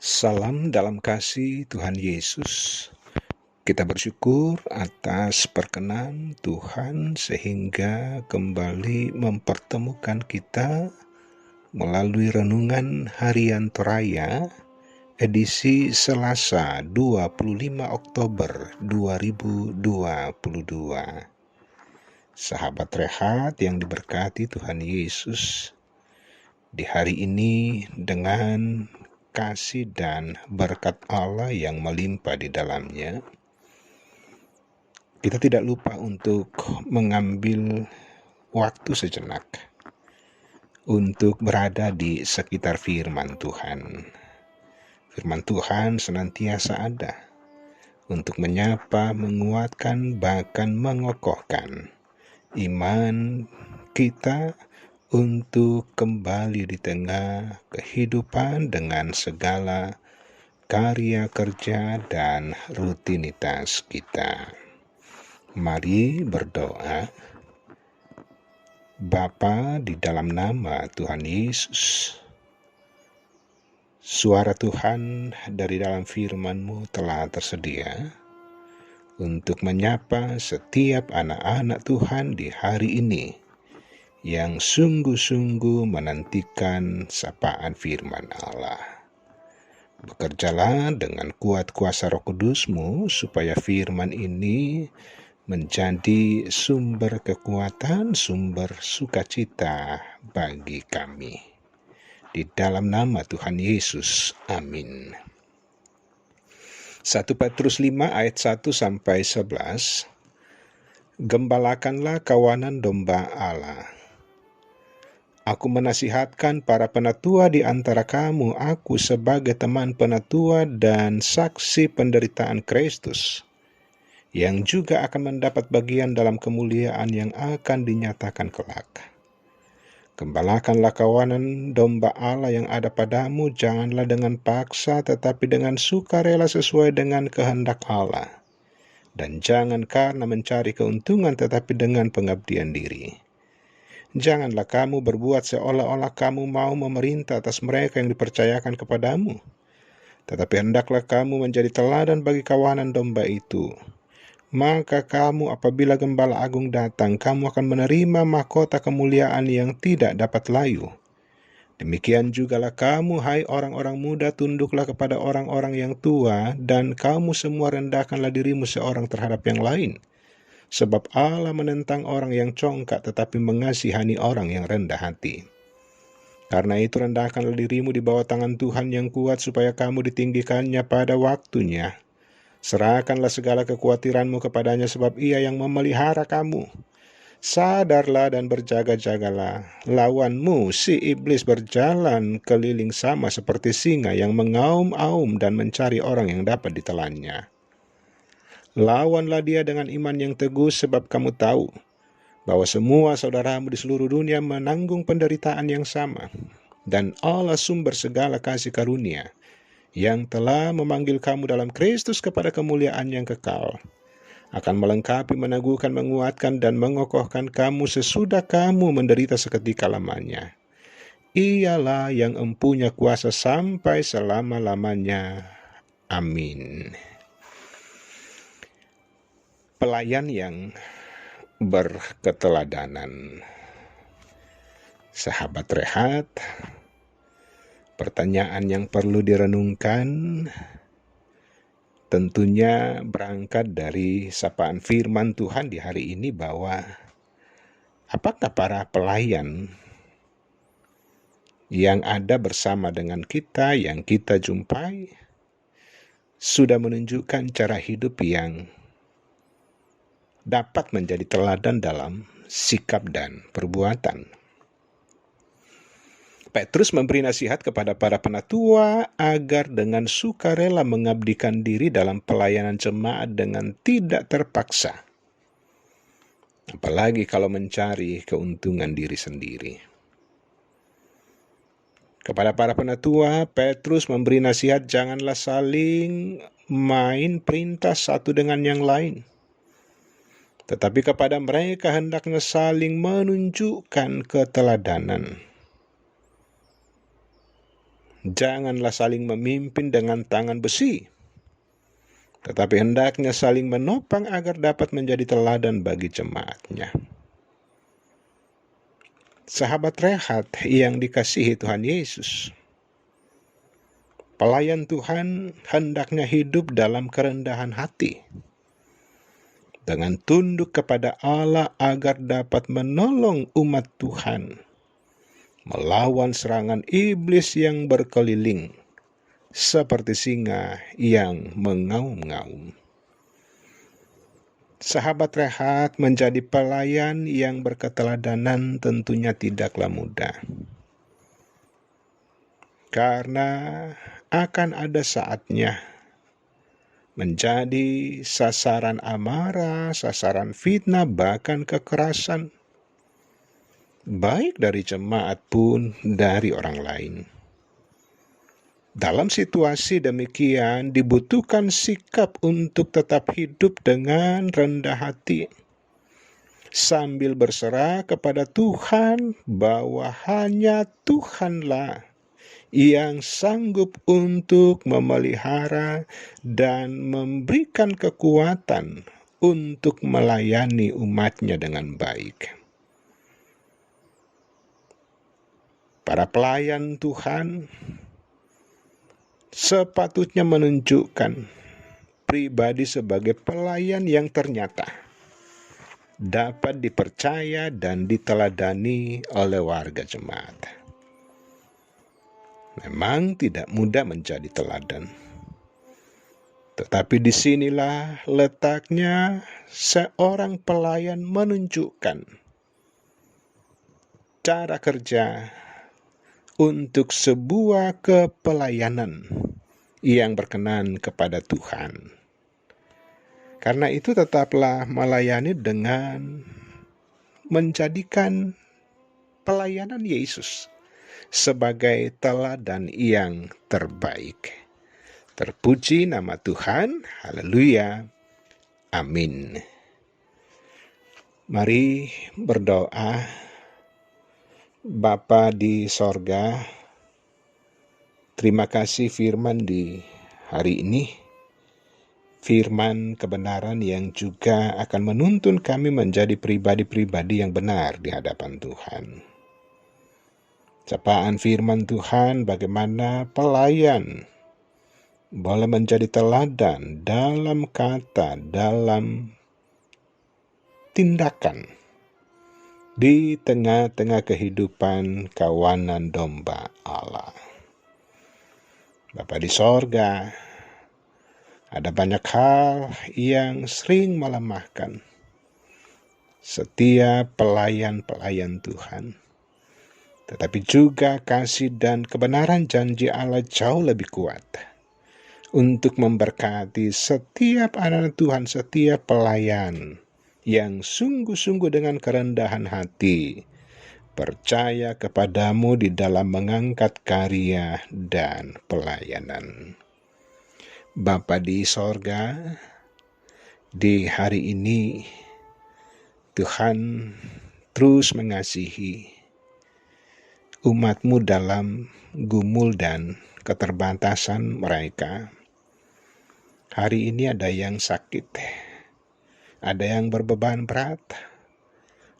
Salam dalam kasih Tuhan Yesus. Kita bersyukur atas perkenan Tuhan sehingga kembali mempertemukan kita melalui renungan harian Toraya edisi Selasa 25 Oktober 2022. Sahabat rehat yang diberkati Tuhan Yesus, di hari ini dengan kasih dan berkat Allah yang melimpah di dalamnya, kita tidak lupa untuk mengambil waktu sejenak untuk berada di sekitar firman Tuhan. Firman Tuhan senantiasa ada untuk menyapa, menguatkan, bahkan mengokohkan iman kita untuk kembali di tengah kehidupan dengan segala karya kerja dan rutinitas kita. Mari berdoa. Bapa, di dalam nama Tuhan Yesus, suara Tuhan dari dalam firman-Mu telah tersedia untuk menyapa setiap anak-anak Tuhan di hari ini yang sungguh-sungguh menantikan sapaan firman Allah. Bekerjalah dengan kuat kuasa Roh Kudus-Mu supaya firman ini menjadi sumber kekuatan, sumber sukacita bagi kami. Di dalam nama Tuhan Yesus, amin. 1 Petrus 5 ayat 1-11. Gembalakanlah kawanan domba Allah. Aku menasihatkan para penatua di antara kamu, aku sebagai teman penatua dan saksi penderitaan Kristus, yang juga akan mendapat bagian dalam kemuliaan yang akan dinyatakan kelak. Gembalakanlah kawanan domba Allah yang ada padamu, janganlah dengan paksa, tetapi dengan sukarela sesuai dengan kehendak Allah. Dan jangan karena mencari keuntungan, tetapi dengan pengabdian diri. Janganlah kamu berbuat seolah-olah kamu mau memerintah atas mereka yang dipercayakan kepadamu, tetapi hendaklah kamu menjadi teladan bagi kawanan domba itu. Maka kamu apabila Gembala Agung datang, kamu akan menerima mahkota kemuliaan yang tidak dapat layu. Demikian jugalah kamu, hai orang-orang muda, tunduklah kepada orang-orang yang tua, dan kamu semua rendahkanlah dirimu seorang terhadap yang lain. Sebab Allah menentang orang yang congkak, tetapi mengasihani orang yang rendah hati. Karena itu rendahkanlah dirimu di bawah tangan Tuhan yang kuat, supaya kamu ditinggikannya pada waktunya. Serahkanlah segala kekhawatiranmu kepadanya, sebab Ia yang memelihara kamu. Sadarlah dan berjaga-jagalah. Lawanmu, si iblis, berjalan keliling sama seperti singa yang mengaum-aum dan mencari orang yang dapat ditelannya. Lawanlah dia dengan iman yang teguh, sebab kamu tahu bahwa semua saudaramu di seluruh dunia menanggung penderitaan yang sama. Dan Allah sumber segala kasih karunia, yang telah memanggil kamu dalam Kristus kepada kemuliaan yang kekal, akan melengkapi, meneguhkan, menguatkan, dan mengokohkan kamu sesudah kamu menderita seketika lamanya. Ialah yang empunya kuasa sampai selama-lamanya. Amin. Pelayan yang berketeladanan. Sahabat rehat, pertanyaan yang perlu direnungkan tentunya berangkat dari sapaan firman Tuhan di hari ini, bahwa apakah para pelayan yang ada bersama dengan kita, yang kita jumpai, sudah menunjukkan cara hidup yang dapat menjadi teladan dalam sikap dan perbuatan. Petrus memberi nasihat kepada para penatua agar dengan sukarela mengabdikan diri dalam pelayanan jemaat dengan tidak terpaksa, apalagi kalau mencari keuntungan diri sendiri. Kepada para penatua, Petrus memberi nasihat janganlah saling main perintah satu dengan yang lain, tetapi kepada mereka hendaknya saling menunjukkan keteladanan. Janganlah saling memimpin dengan tangan besi, tetapi hendaknya saling menopang agar dapat menjadi teladan bagi jemaatnya. Sahabat Rehat yang dikasihi Tuhan Yesus, pelayan Tuhan hendaknya hidup dalam kerendahan hati, dengan tunduk kepada Allah agar dapat menolong umat Tuhan melawan serangan iblis yang berkeliling seperti singa yang mengaum-ngaum. Sahabat Rehat, menjadi pelayan yang berketeladanan tentunya tidaklah mudah, karena akan ada saatnya menjadi sasaran amarah, sasaran fitnah, bahkan kekerasan, baik dari jemaat pun dari orang lain. Dalam situasi demikian dibutuhkan sikap untuk tetap hidup dengan rendah hati, sambil berserah kepada Tuhan bahwa hanya Tuhanlah yang sanggup untuk memelihara dan memberikan kekuatan untuk melayani umatnya dengan baik. Para pelayan Tuhan sepatutnya menunjukkan pribadi sebagai pelayan yang ternyata dapat dipercaya dan diteladani oleh warga jemaat. Memang tidak mudah menjadi teladan, tetapi disinilah letaknya seorang pelayan menunjukkan cara kerja untuk sebuah kepelayanan yang berkenan kepada Tuhan. Karena itu tetaplah melayani dengan menjadikan pelayanan Yesus sebagai teladan yang terbaik. Terpuji nama Tuhan, haleluya, amin. Mari berdoa. Bapa di sorga, terima kasih firman di hari ini, firman kebenaran yang juga akan menuntun kami menjadi pribadi-pribadi yang benar di hadapan Tuhan. Sapaan firman Tuhan bagaimana pelayan boleh menjadi teladan dalam kata, dalam tindakan, di tengah-tengah kehidupan kawanan domba Allah. Bapa di sorga, ada banyak hal yang sering melemahkan setiap pelayan-pelayan Tuhan. Tetapi juga kasih dan kebenaran janji Allah jauh lebih kuat untuk memberkati setiap anak Tuhan, setiap pelayan yang sungguh-sungguh dengan kerendahan hati percaya kepadamu di dalam mengangkat karya dan pelayanan. Bapa di sorga, di hari ini Tuhan terus mengasihi umat-Mu dalam gumul dan keterbatasan mereka. Hari ini ada yang sakit, ada yang berbeban berat,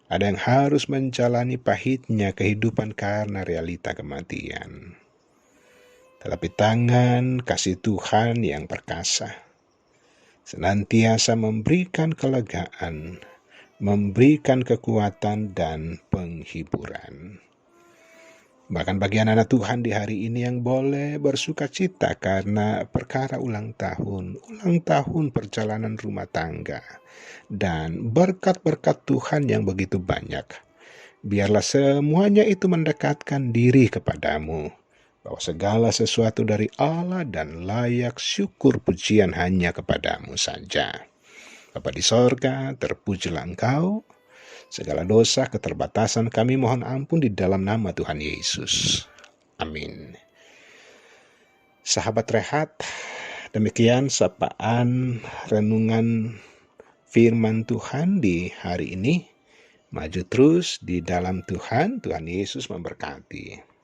ada yang harus menjalani pahitnya kehidupan karena realita kematian. Tetapi tangan kasih Tuhan yang perkasa senantiasa memberikan kelegaan, memberikan kekuatan dan penghiburan. Bahkan bagi anak-anak Tuhan di hari ini yang boleh bersuka cita karena perkara ulang tahun perjalanan rumah tangga, dan berkat-berkat Tuhan yang begitu banyak. Biarlah semuanya itu mendekatkan diri kepadamu, bahwa segala sesuatu dari Allah dan layak syukur pujian hanya kepadamu saja. Bapa di sorga, terpujilah Engkau. Segala dosa, keterbatasan kami mohon ampun di dalam nama Tuhan Yesus. Amin. Sahabat Rehat, demikian sapaan renungan firman Tuhan di hari ini. Maju terus di dalam Tuhan, Tuhan Yesus memberkati.